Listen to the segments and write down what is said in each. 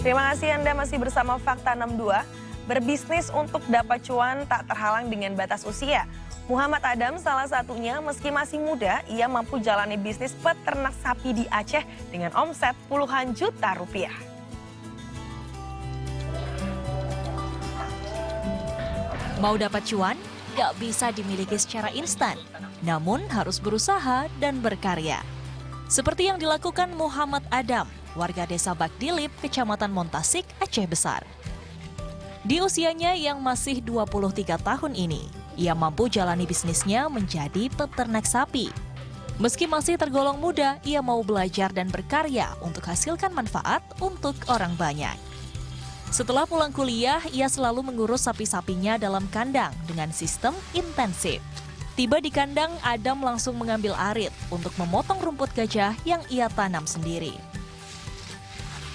Terima kasih Anda masih bersama Fakta 62. Berbisnis untuk dapat cuan tak terhalang dengan batas usia. Muhammad Adam salah satunya, meski masih muda, ia mampu jalani bisnis peternak sapi di Aceh dengan omset puluhan juta rupiah. Mau dapat cuan, gak bisa dimiliki secara instan, namun harus berusaha dan berkarya. Seperti yang dilakukan Muhammad Adam, warga desa Bakdilip, Kecamatan Montasik, Aceh Besar. Di usianya yang masih 23 tahun ini, ia mampu jalani bisnisnya menjadi peternak sapi. Meski masih tergolong muda, ia mau belajar dan berkarya untuk hasilkan manfaat untuk orang banyak. Setelah pulang kuliah, ia selalu mengurus sapi-sapinya dalam kandang dengan sistem intensif. Tiba di kandang, Adam langsung mengambil arit untuk memotong rumput gajah yang ia tanam sendiri.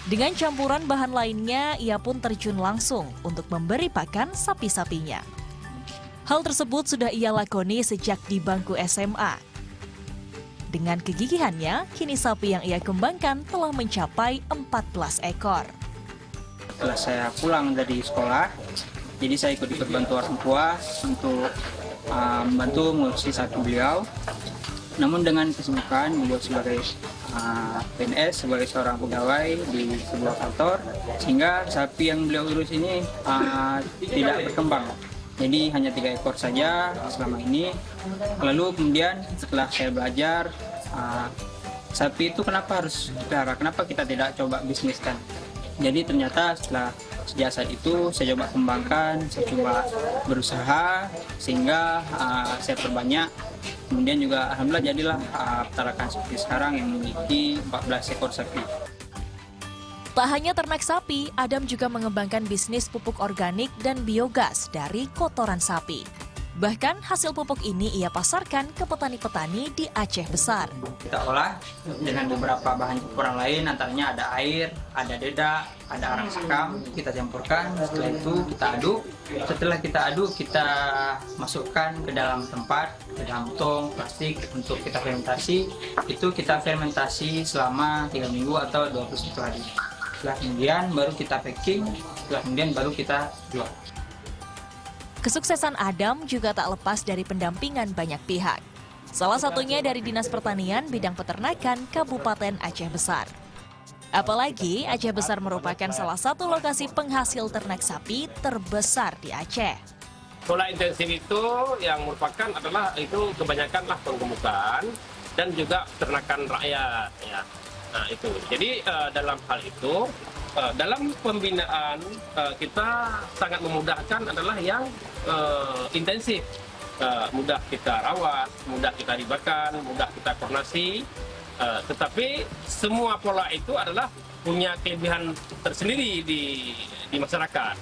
Dengan campuran bahan lainnya, ia pun terjun langsung untuk memberi pakan sapi-sapinya. Hal tersebut sudah ia lakoni sejak di bangku SMA. Dengan kegigihannya, kini sapi yang ia kembangkan telah mencapai 14 ekor. Setelah saya pulang dari sekolah, jadi saya ikut bantu orang tua untuk membantu mengurusi sapi beliau. Namun dengan kesibukan beliau sebagai PNS, sebagai seorang pegawai di sebuah kantor, sehingga sapi yang beliau urus ini tidak berkembang. Jadi hanya 3 ekor saja selama ini. Lalu kemudian setelah saya belajar, sapi itu kenapa harus dipelihara, kenapa kita tidak coba bisniskan. Jadi ternyata sejak saat itu saya coba kembangkan, saya coba berusaha sehingga saya perbanyak. Kemudian juga alhamdulillah jadilah peternakan seperti sekarang yang memiliki 14 ekor sapi. Tak hanya ternak sapi, Adam juga mengembangkan bisnis pupuk organik dan biogas dari kotoran sapi. Bahkan hasil pupuk ini ia pasarkan ke petani-petani di Aceh Besar. Kita olah dengan beberapa bahan campuran lain, antaranya ada air, ada dedak, ada arang sekam, kita campurkan, setelah itu kita aduk. Setelah kita aduk, kita masukkan ke dalam tempat, ke dalam tong, plastik untuk kita fermentasi. Itu kita fermentasi selama 3 minggu atau 21 hari. Setelah kemudian baru kita packing, setelah kemudian baru kita jual. Kesuksesan Adam juga tak lepas dari pendampingan banyak pihak. Salah satunya dari Dinas Pertanian Bidang Peternakan Kabupaten Aceh Besar. Apalagi Aceh Besar merupakan salah satu lokasi penghasil ternak sapi terbesar di Aceh. Pola intensif itu yang merupakan adalah itu kebanyakanlah penggemukan dan juga peternakan rakyat. Ya. Nah itu. Jadi dalam hal itu, dalam pembinaan kita sangat memudahkan adalah yang intensif, mudah kita rawat, mudah kita ribakan, mudah kita koordinasi, tetapi semua pola itu adalah punya kelebihan tersendiri di masyarakat.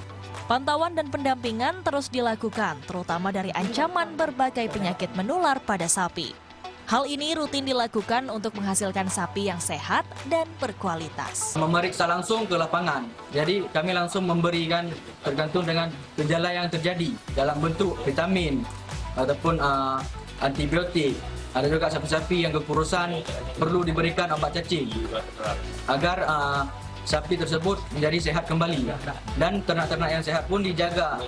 Pantauan dan pendampingan terus dilakukan, terutama dari ancaman berbagai penyakit menular pada sapi. Hal ini rutin dilakukan untuk menghasilkan sapi yang sehat dan berkualitas. Memeriksa langsung ke lapangan, jadi kami langsung memberikan tergantung dengan gejala yang terjadi dalam bentuk vitamin ataupun antibiotik. Ada juga sapi-sapi yang kekurusan perlu diberikan obat cacing agar sapi tersebut menjadi sehat kembali. Dan ternak-ternak yang sehat pun dijaga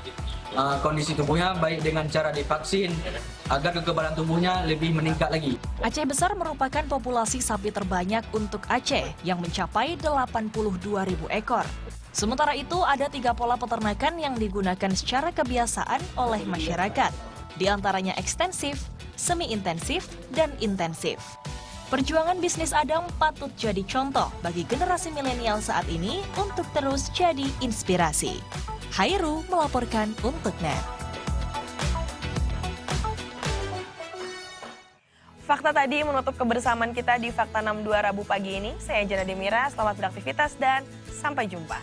kondisi tubuhnya baik dengan cara divaksin agar kekebalan tubuhnya lebih meningkat lagi. Aceh Besar merupakan populasi sapi terbanyak untuk Aceh yang mencapai 82.000 ekor. Sementara itu ada 3 pola peternakan yang digunakan secara kebiasaan oleh masyarakat. Di antaranya ekstensif, semi-intensif, dan intensif. Perjuangan bisnis Adam patut jadi contoh bagi generasi milenial saat ini untuk terus jadi inspirasi. Hairu melaporkan untuk NET. Fakta tadi menutup kebersamaan kita di Fakta 62 Rabu pagi ini. Saya Jana Demira, selamat beraktivitas dan sampai jumpa.